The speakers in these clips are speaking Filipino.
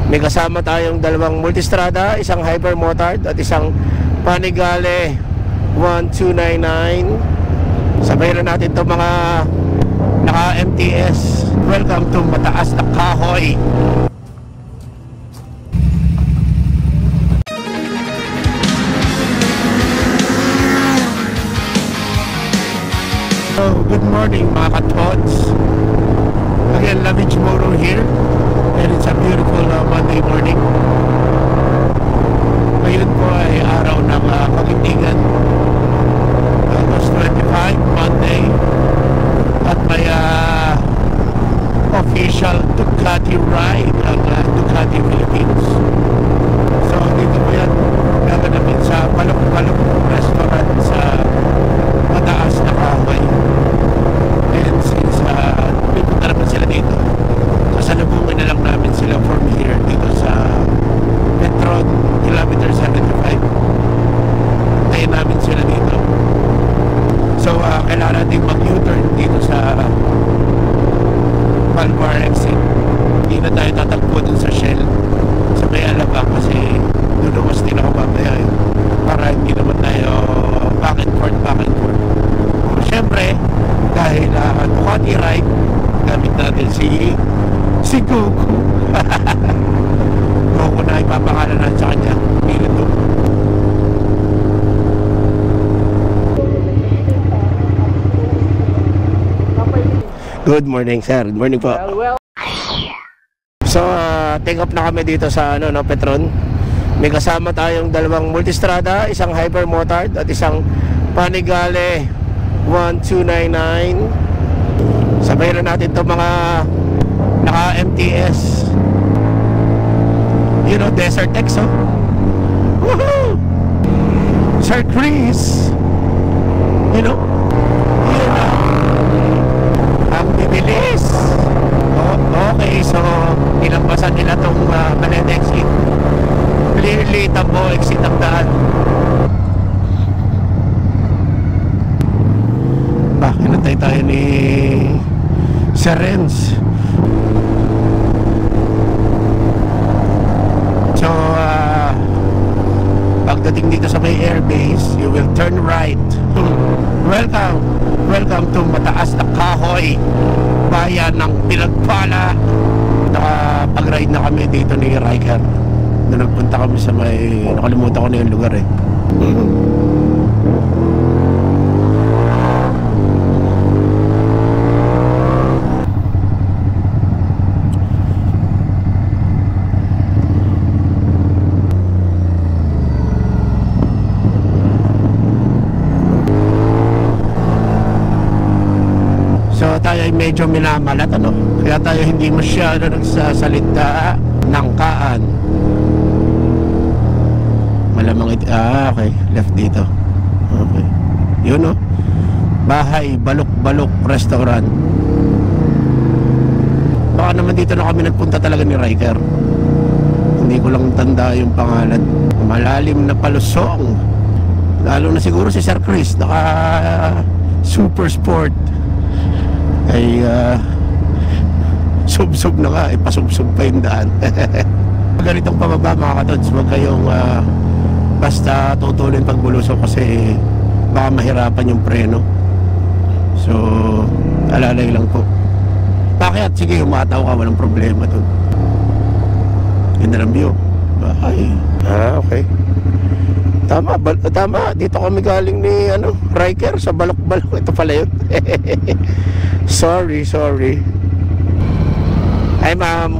May kasama tayong dalawang Multistrada, isang Hypermotard at isang Panigale 1299. Sabayan na natin itong mga naka-MTS. Welcome to Mataas na Kahoy. So, good morning mga katods. Again, Lavich Moro here. And it's a beautiful Monday morning. Ngayon po ay araw ng Kagintingan, August 25, Monday. At may official Ducati ride ang Ducati Philippines. So dito po yan gaganapin sa Balok-Balok Restaurant sa Mataas na Kahoy. And since pipunta naman sila dito, sasalubungin na lang namin sila from here dito sa Metro Kilometer 75. Tayo namin sila dito. So kailangan natin mag-U-turn dito sa Palmar exit. Hindi na tayo tatakbo dun sa Shell sa may Alabang kasi luluwas din ako mamaya para hindi naman tayo back and forth. Siyempre dahil Ducati ride, gamit natin si Goku. Goku na ipapangalan natin sa kanya. Milito. Good morning, sir. Good morning po. So, take off na kami dito sa Petron. May kasama tayong dalawang Multistrada, isang Hypermotard at isang Panigale 1299. Sabayan na natin itong mga naka-MTS. You know, Desert X, oh. Woohoo! Sir Chris! You know? Yun na. Ang bibilis. Okay, so inampasan nila itong Balete exit. Clearly, Tambo exit ang daan. Hinantay tayo ni Sir Renz. So pagdating dito sa may airbase, you will turn right. Welcome to Mataas na Kahoy, bayan ng Pinagpala. Nakapag-ride na kami dito ni Riker. Doon nagpunta kami sa may, nakalimutan ko na yung lugar eh. Tayo ay medyo minamalat, kaya tayo hindi masyado nagsasalita ng kaan. Malamang okay, left dito. Okay, yun bahay Balok-Balok Restaurant. Baka naman dito na kami nagpunta talaga ni Riker, hindi ko lang tanda yung pangalan. Malalim na palusong, lalo na siguro si Sir Chris naka Super Sport ay sub-sub na nga, ipasub-sub pa yung daan. Ganitong pababa mga katods, huwag kayong basta tutulin pagbulusok kasi baka mahirapan yung preno. So alalay lang po. Bakit? Sige, umataw ka, walang problema dun. Ganda ng view. Ay, okay. Tama, dito kami galing ni Riker sa Balok-Balok. Ito pala yun. Sorry. Hi, ma'am.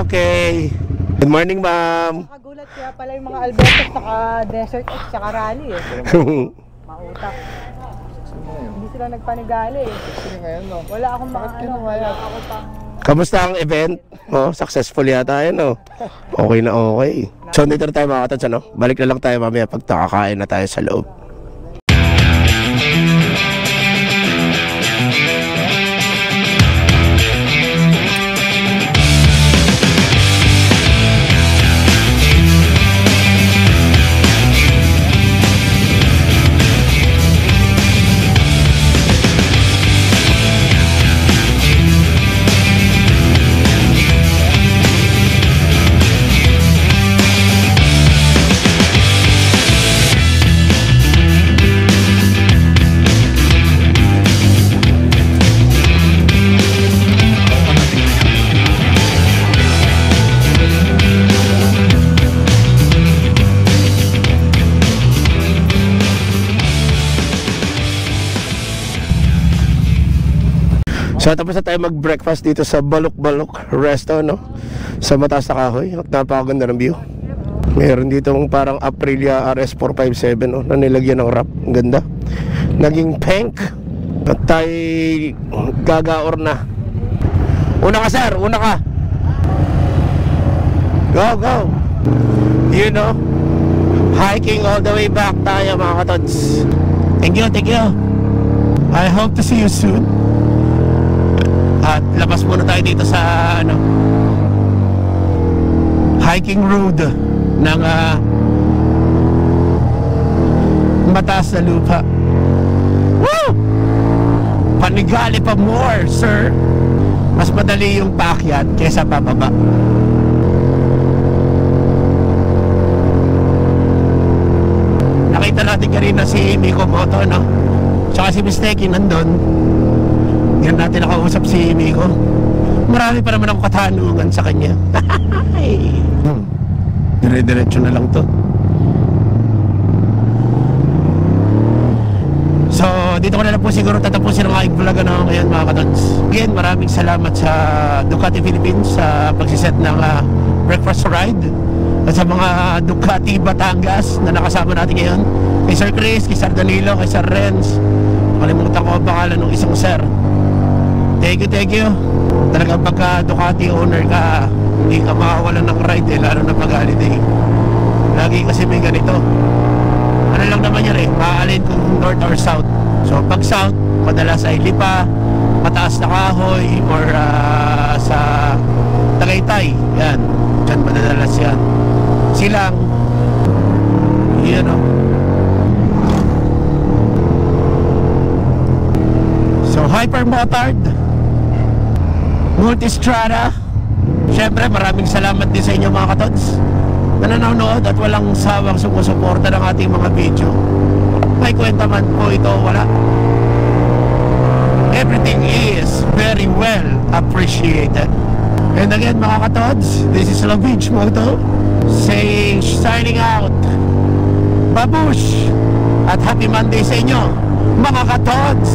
Okay. Good morning, ma'am. Nakagulat kaya pala yung mga Albertos naka-Desert X tsaka Rally eh. Mautak. Hindi sila nagpanigale eh. Wala akong Kamusta ang event? Successful yata yan, Okay na okay. So dito na tayo mga katods, balik na lang tayo mamaya pag nakakain na tayo sa loob. So tapos na tayo mag-breakfast dito sa Balok-Balok Resto, no? Sa Mataas na Kahoy. At napakaganda ng view. Meron dito parang Aprilia RS457, no? Na nilagyan ng wrap. Ang ganda. Naging pink. At tayo gagaor na. Una ka, sir! Una ka! Go, go! You know, hiking all the way back tayo, mga katods. Thank you, thank you. I hope to see you soon. At labas muna tayo dito sa hiking road ng Mataas na Lupa. Woo! Panigali pa more, sir. Mas madali yung paakyat kesa pababa. Nakita natin kanina si Miko Moto, no? Tsaka si Misteki nandun. Yan natin nakausap si Miko. Marami pa naman akong katanungan sa kanya. Dire-diretso na lang to. So dito ko na lang po siguro tatapusin ang aking vlog ngayon, mga katons. Again, maraming salamat sa Ducati Philippines sa pagsiset ng breakfast ride. At sa mga Ducati Batangas na nakasama natin ngayon. Kay Sir Chris, kay Sir Danilo, kay Sir Renz. Kalimutan ko ang pangalan ng isang sir. Thank you, thank you. Talagang pagka Ducati owner ka, hindi ka makawalan ng ride, lalo na pag holiday. Lagi kasi may ganito. Ano lang naman yan, maaalin kung north or south. So pag south, madalas ay Lipa, Mataas na Kahoy, or sa Tagaytay. Yan, dyan madalas yan. Silang, yan o. So Hypermotard, Multistrada. Siyempre maraming salamat din sa inyo, mga katods, na nanonood at walang sawang sumusuporta ng ating mga video. May kwenta man po ito, wala. Everything is very well appreciated. And again, mga katods, this is Lovich Moto saying, signing out. Babush! At happy Monday sa inyo, mga katods!